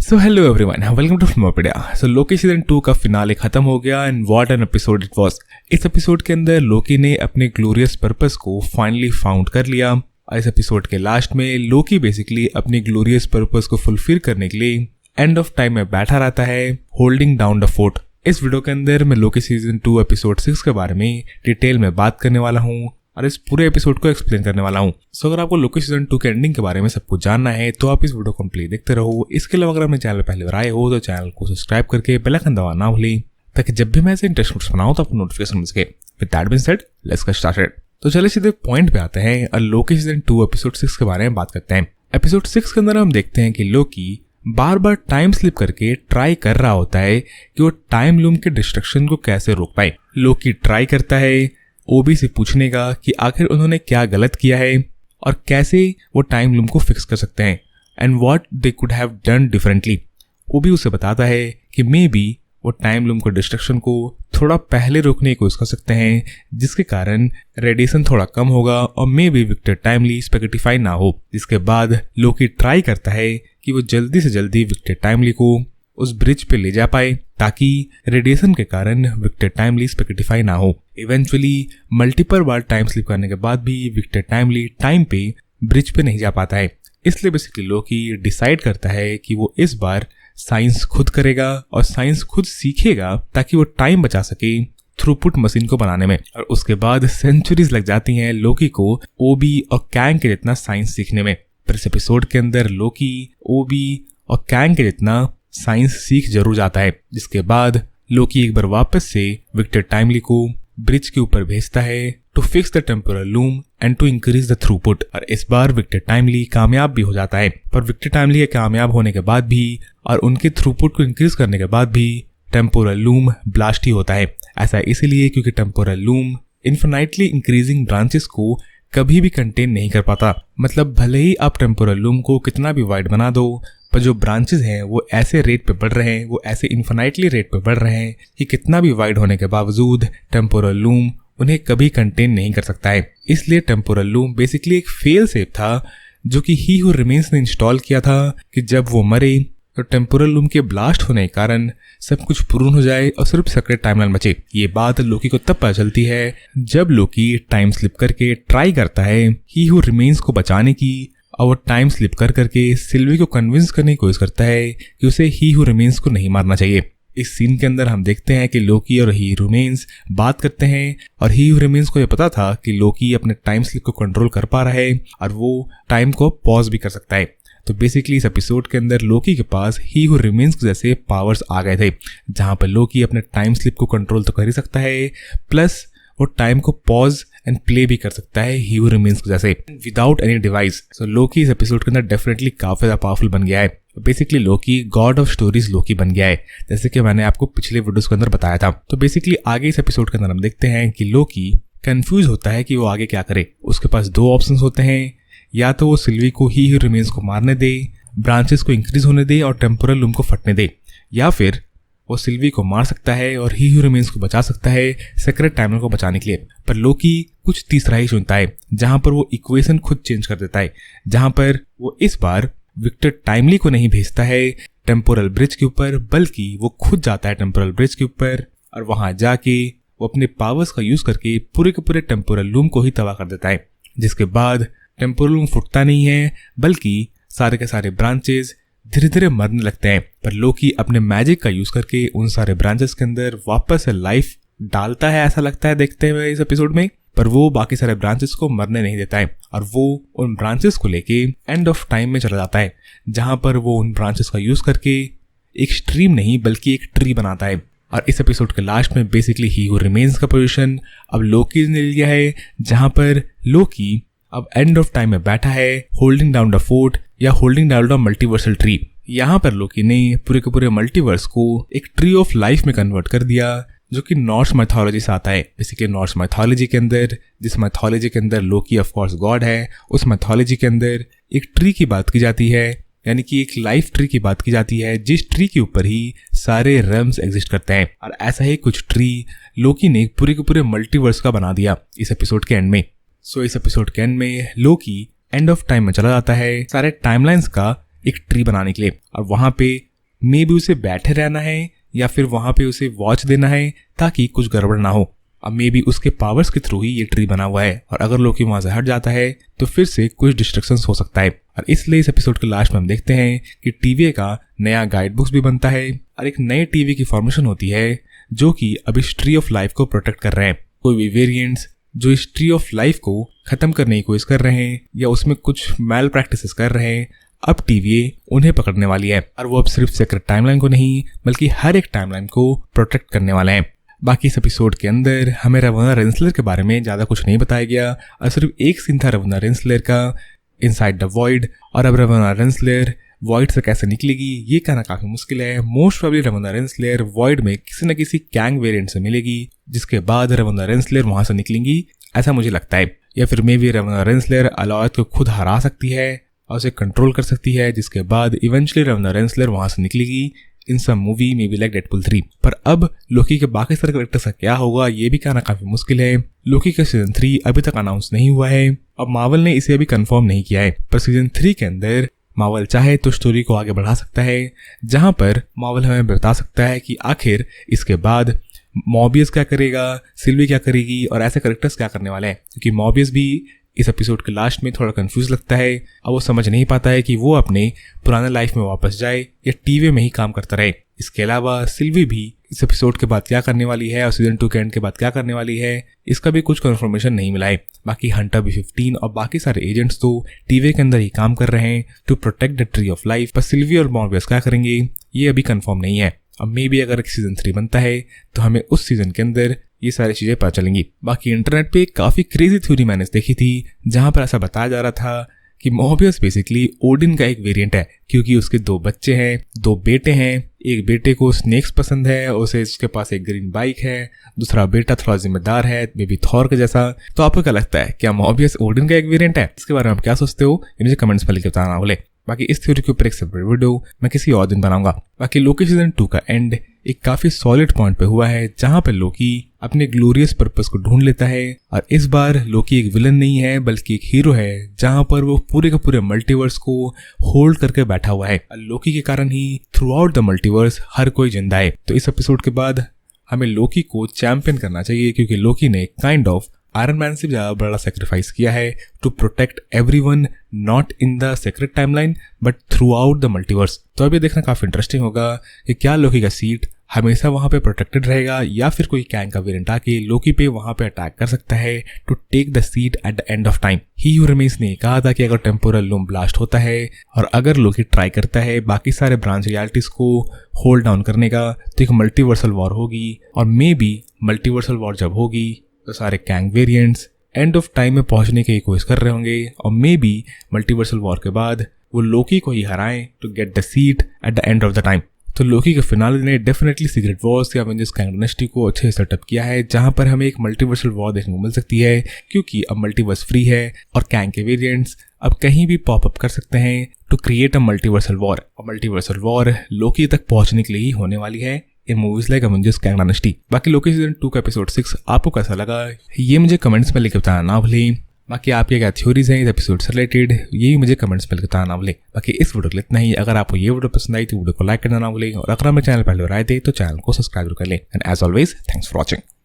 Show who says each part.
Speaker 1: So hello everyone, welcome to Filmopedia. So Loki season 2 का finale खत्म हो गया and what an episode it was. इस episode के अंदर लोकी ने अपने ग्लोरियस पर्पस को फाइनली फाउंड कर लिया। इस एपिसोड के लास्ट में लोकी बेसिकली अपनी ग्लोरियस पर्पस को फुलफिल करने के लिए एंड ऑफ टाइम में बैठा रहता है, होल्डिंग डाउन द फोर्ट। इस वीडियो के अंदर मैं लोकी सीजन 2 एपिसोड 6 के बारे में डिटेल में बात करने वाला हूँ और इस पूरे एपिसोड को एक्सप्लेन करने वाला हूँ। सो अगर आपको लोकी सीजन 2 के एंडिंग के बारे में सब कुछ जानना है तो आप इस वीडियो को कंप्लीट देखते रहो। इसके अलावा अगर अपने चैनल पर पहली बार आए हो तो चैनल को सब्सक्राइब करके बेल आइकन दबाना ना भूलें ताकि जब भी मैं ऐसे इंटरेस्टिंग वीडियोस बनाऊं तो आपको नोटिफिकेशन मिल सके। With that being said, let's get started. तो चलिए सीधे पॉइंट पे आते हैं और लोकी सीजन 2 एपिसोड 6 के बारे में बात करते हैं। एपिसोड 6 के अंदर हम देखते हैं कि लोकी बार बार टाइम स्लिप करके ट्राई कर रहा होता है कि वो टाइम लूम के डिस्ट्रक्शन को कैसे रोक पाए। लोकी ट्राई करता है ओबी से पूछने का कि आखिर उन्होंने क्या गलत किया है और कैसे वो टाइम लूम को फिक्स कर सकते हैं and what they could have done differently. OB उसे बताता है कि मे बी वो टाइम लूम को डिस्ट्रक्शन को थोड़ा पहले रोकने की कोशिश कर सकते हैं जिसके कारण रेडिएशन थोड़ा कम होगा और मे बी विक्टर टाइमली स्पेगेटिफाई ना हो। जिसके बाद लोकी ट्राई करता है कि वो जल्दी से जल्दी विक्टर टाइमली को उस ब्रिज पे ले जा पाए ताकि रेडिएशन के कारण विक्टर टाइमली स्पेगेटिफाई ना हो। इवेंचुअली मल्टीपल बार टाइम स्लिप करने के बाद भी विक्टर टाइमली टाइम पे ब्रिज पे नहीं जा पाता है। इसलिए बेसिकली लोकी डिसाइड करता है कि वो इस बार साइंस खुद करेगा और साइंस खुद सीखेगा ताकि वो टाइम बचा सके थ्रूपुट मशीन को बनाने में। और उसके बाद सेंचुरीज लग जाती हैं लोकी को ओबी और कैंग के जितना साइंस सीखने में। पर इस एपिसोड के अंदर लोकी ओबी और कैंग के जितना साइंस सीख जरूर जाता है। जिसके बाद लोकी एक बार वापस से विक्टर टाइमली को ब्रिज के ऊपर भेजता है to fix the temporal loom and to increase the throughput. और इस बार विक्टर टाइमली कामयाब भी हो जाता है। पर विक्टर टाइमली के कामयाब होने के बाद भी और उनके थ्रूपुट को इंक्रीज करने के बाद भी टेम्पोरल लूम ब्लास्ट ही होता है। ऐसा इसलिए क्योंकि temporal loom infinitely increasing branches को कभी भी कंटेन नहीं कर पाता। मतलब भले ही आप टेम्पोरल लूम को कितना भी वाइड बना दो पर जो ब्रांचेस हैं वो ऐसे रेट पे बढ़ रहे हैं, वो ऐसे इन्फिनाइटली रेट पे बढ़ रहे हैं कि कितना भी वाइड होने के बावजूद टेम्पोरल लूम उन्हें कभी कंटेन नहीं कर सकता है। इसलिए टेम्पोरल लूम बेसिकली एक फेल सेफ था जो कि ही हू रिमेन्स ने इंस्टॉल किया था कि जब वो मरे तो टेम्पोरल लूम के ब्लास्ट होने के कारण सब कुछ पूर्ण हो जाए और सिर्फ सेक्रेट टाइमलाइन बचे। ये बात लोकी को तब पता चलती है जब लोकी टाइम स्लिप करके ट्राई करता है ही हू रिमेन्स को बचाने की और वो टाइम स्लिप कर करके सिल्वी को कन्विंस करने की कोशिश करता है कि उसे ही हू रिमेन्स को नहीं मारना चाहिए। इस सीन के अंदर हम देखते हैं कि लोकी और ही रिमेन्स बात करते हैं और ही हू रिमेन्स को यह पता था कि लोकी अपने टाइम स्लिप को कंट्रोल कर पा रहा है और वो टाइम को पॉज भी कर सकता है। तो बेसिकली इस एपिसोड के अंदर लोकी के पास ही हू रिमेन्स जैसे पावर्स आ गए थे जहां पर लोकी अपने टाइम स्लिप को कंट्रोल तो कर ही सकता है प्लस वो टाइम को पॉज एंड प्ले भी कर सकता है ही हू रिमेन्स जैसे विदाउट एनी डिवाइस। सो लोकी इस एपिसोड के अंदर डेफिनेटली काफी ज्यादा पावरफुल बन गया है। Basically Loki god of stories Loki बन गया है जैसे कि मैंने आपको पिछले वीडियोस के अंदर बताया था। तो बेसिकली आगे इस एपिसोड के अंदर हम देखते हैं कि लोकी कंफ्यूज होता है कि वो आगे क्या करे। उसके पास दो ऑप्शंस होते हैं, या तो वो सिल्वी को ही हू रिमेन्स को मारने दे, ब्रांचेस को इंक्रीज होने दे और टेम्पोरल लूम को फटने दे, या फिर वो सिल्वी को मार सकता है और ही हू रिमेन्स को बचा सकता है सेक्रेट टाइमलाइन को बचाने के लिए। पर लोकी कुछ तीसरा ही चुनता है जहां पर वो इक्वेशन खुद चेंज कर देता है, जहां पर वो इस बार विक्टर टाइमली को नहीं भेजता है टेम्पोरल ब्रिज के ऊपर बल्कि वो खुद जाता है टेम्पोरल ब्रिज के ऊपर और वहां जाके वो अपने पावर्स का यूज करके पूरे के पूरे टेम्पोरल लूम को ही तबाह कर देता है। जिसके बाद टेम्पोरल लूम फुटता नहीं है बल्कि सारे के सारे ब्रांचेस धीरे धीरे मरने लगते हैं। पर लोकी अपने मैजिक का यूज करके उन सारे ब्रांचेस के अंदर वापस से लाइफ डालता है, ऐसा लगता है देखते हुए इस एपिसोड में। पर वो बाकी सारे ब्रांचेस को मरने नहीं देता है और वो उन ब्रांचेस को लेके एंड ऑफ टाइम में चला जाता है जहां पर वो उन ब्रांचेस का यूज करके एक स्ट्रीम नहीं बल्कि एक ट्री बनाता है। और इस एपिसोड के लास्ट में बेसिकली ही हू रिमेन्स का पोजीशन अब लोकी ने लिया है जहां पर लोकी अब एंड ऑफ टाइम में बैठा है होल्डिंग डाउन द फोर्ट या holding down the multiversal tree. यहाँ पर लोकी ने पूरे के पूरे मल्टीवर्स को एक ट्री ऑफ लाइफ में कन्वर्ट कर दिया जो कि नॉर्स माइथोलॉजी से आता है। बेसिकली नॉर्स माइथोलॉजी के अंदर, जिस माइथोलॉजी के अंदर लोकी ऑफ कोर्स गॉड है, उस माइथोलॉजी के अंदर एक ट्री की बात की जाती है, यानी कि एक लाइफ ट्री की बात की जाती है जिस ट्री के ऊपर ही सारे रेल्म्स एग्जिस्ट करते हैं। और ऐसा ही कुछ ट्री लोकी ने पूरे के पूरे मल्टीवर्स का बना दिया इस एपिसोड के एंड में। सो इस एपिसोड के एंड में लोकी एंड ऑफ टाइम में चला जाता है सारे टाइमलाइंस का एक ट्री बनाने के लिए और वहां पे मे बी उसे बैठे रहना है या फिर वहां पे उसे वॉच देना है ताकि कुछ गड़बड़ ना हो। अब मे बी उसके पावर्स के थ्रू ही ये ट्री बना हुआ है और अगर लोकी वहां से हट जाता है तो फिर से कुछ डिस्ट्रक्शंस हो सकता है। और इसलिए इस एपिसोड के लास्ट में हम देखते हैं कि टीवीए का नया गाइड बुक्स भी बनता है और एक नए टीवी की फॉर्मेशन होती है जो कि अब इस ट्री ऑफ लाइफ को प्रोटेक्ट कर रहे हैं। कोई भी वेरिएंट्स जो इस ट्री ऑफ लाइफ को खत्म करने की कोशिश कर रहे हैं या उसमें कुछ मैल प्रैक्टिसेस कर रहे हैं, अब टीवीए उन्हें पकड़ने वाली है और वो अब सिर्फ सीक्रेट टाइमलाइन को नहीं बल्कि हर एक टाइमलाइन को प्रोटेक्ट करने वाले हैं। बाकी इस एपिसोड के अंदर हमें रवना रेंसलर के बारे में ज्यादा कुछ नहीं बताया गया और सिर्फ एक सीन था रवना रेंसलर का इनसाइड द वॉइड। और अब रवना रेंसलर वॉइड से कैसे निकलेगी ये कहना काफी मुश्किल है। मोस्ट प्रोबेबली रवना रेंसलर वॉइड में किसी न किसी कैंग वेरिएंट से मिलेगी जिसके बाद रवना रेंसलर वहां से निकलेंगी, ऐसा मुझे लगता है। या फिर मे बी रवना रेंसलर अलॉयड को खुद हरा सकती है और उसे कंट्रोल कर सकती है जिसके बाद इवेंचुअली रवना रेंसलर वहां से निकलेगी in some movie maybe like Deadpool 3। पर अब लोकी के बाकी सारे कैरेक्टर्स का क्या होगा ये भी कहना काफी मुश्किल है। लोकी का सीजन 3 अभी तक अनाउंस नहीं हुआ है। अब मार्वल ने इसे अभी कंफर्म नहीं किया है, पर सीजन 3 के अंदर मार्वल चाहे तो स्टोरी को आगे बढ़ा सकता है जहां पर मार्वल हमें बता सकता है कि आखिर इसके बाद मॉबियस क्या करेगा, सिल्वी क्या करेगी और ऐसे कैरेक्टर्स क्या करने वाले हैं। क्योंकि मॉबियस भी इस एपिसोड के लास्ट में थोड़ा कंफ्यूज लगता है और वो समझ नहीं पाता है कि वो अपने पुराने लाइफ में वापस जाए या टीवी में ही काम करता रहे। इसके अलावा सिल्वी भी इस एपिसोड के बाद क्या करने वाली है और सीजन 2 के एंड के बाद क्या करने वाली है इसका भी कुछ कंफर्मेशन नहीं मिला है। बाकी हंटर B15 और बाकी सारे एजेंट्स तो टीवी के अंदर ही काम कर रहे हैं to protect the tree of life, पर सिल्वी और मॉर्बियस क्या करेंगे ये अभी कंफर्म नहीं है। अब मे बी अगर सीजन 3 बनता है तो हमें उस सीजन के अंदर ये सारी चीजें पता चलेंगी। बाकी इंटरनेट पे काफी क्रेजी थ्योरी मैंने देखी थी जहां पर ऐसा बताया जा रहा था कि मॉर्बियस बेसिकली ओडिन का एक वेरिएंट है क्योंकि उसके 2 बच्चे हैं, 2 बेटे हैं। एक बेटे को स्नेक्स पसंद है, उसे उसके पास एक ग्रीन बाइक है, दूसरा बेटा थोड़ा जिम्मेदार है मे बी थॉर के जैसा। तो आपको क्या लगता है, क्या मॉर्बियस ओडिन का एक वेरिएंट है? इसके बारे में आप क्या सोचते हो ये मुझे कमेंट्स में लिख के बताना भूले। बाकी इस थ्योरी के ऊपर एक सेपरेट वीडियो मैं किसी और दिन बनाऊंगा। बाकी लोकी सीजन 2 का एंड एक काफी सॉलिड पॉइंट पे हुआ है जहां पे लोकी अपने ग्लोरियस पर्पस को ढूंढ लेता है और इस बार लोकी एक विलन नहीं है बल्कि एक हीरो है जहां पर वो पूरे के पूरे मल्टीवर्स को होल्ड करके बैठा हुआ है। लोकी के कारण ही थ्रू आउट द मल्टीवर्स हर कोई जिंदा है। तो इस एपिसोड के बाद हमें लोकी को चैंपियन करना चाहिए क्योंकि लोकी ने काइंड ऑफ आयरन मैन से ज्यादा बड़ा सेक्रीफाइस किया है to protect everyone, not in the secret timeline but throughout the multiverse. तो अभी देखना काफी इंटरेस्टिंग होगा कि क्या लोकी का सीट हमेशा वहां पे प्रोटेक्टेड रहेगा या फिर कोई कैंग का वेरिएंट आके लोकी पे वहां पे अटैक कर सकता है to take the seat at the end of time. He Who Remains ने कहा था कि अगर टेम्पोरल लूम ब्लास्ट होता है और अगर लोकी ट्राई करता है बाकी सारे ब्रांच रियलिटीज को होल्ड डाउन करने का तो एक मल्टीवर्सल वॉर होगी और मे बी मल्टीवर्सल वॉर जब होगी तो सारे Kang variants and of time में पहुंचने की कोशिश कर रहे होंगे और मे बी मल्टीवर्सल वॉर के बाद वो लोकी को ही हराएं to get the seat at the end of the time. तो लोकी के फिनाले ने डेफिनेटली सीक्रेट वॉर्स या एवेंजर्स कैंग डायनेस्टी को अच्छे से सेटअप किया है जहां पर हमें एक मल्टीवर्सल वॉर देखने को मिल सकती है क्योंकि अब मल्टीवर्स फ्री है और कैंग के वेरिएंट्स अब कहीं भी पॉप अप कर सकते हैं to create a multiversal war. और मल्टीवर्सल वॉर लोकी तक पहुंचने के लिए ही होने वाली है in movies like Avengers Kang dynasty. बाकी लोकी सीजन 2 का एपिसोड 6 आपको कैसा लगा ये मुझे कमेंट्स में लिख बताना ना भूलें। बाकी आपके क्या थ्योरीज हैं इस एपिसोड से रिलेटेड ये भी मुझे कमेंट्स में लिख बताना ना भूलें। बाकी इस वीडियो के लिए इतना ही। अगर आपको ये वीडियो पसंद आई तो वीडियो को लाइक करना ना भूलें और अगर हमें चैनल पहले आए थे तो चैनल को सब्सक्राइब कर लें। And as always thanks for watching.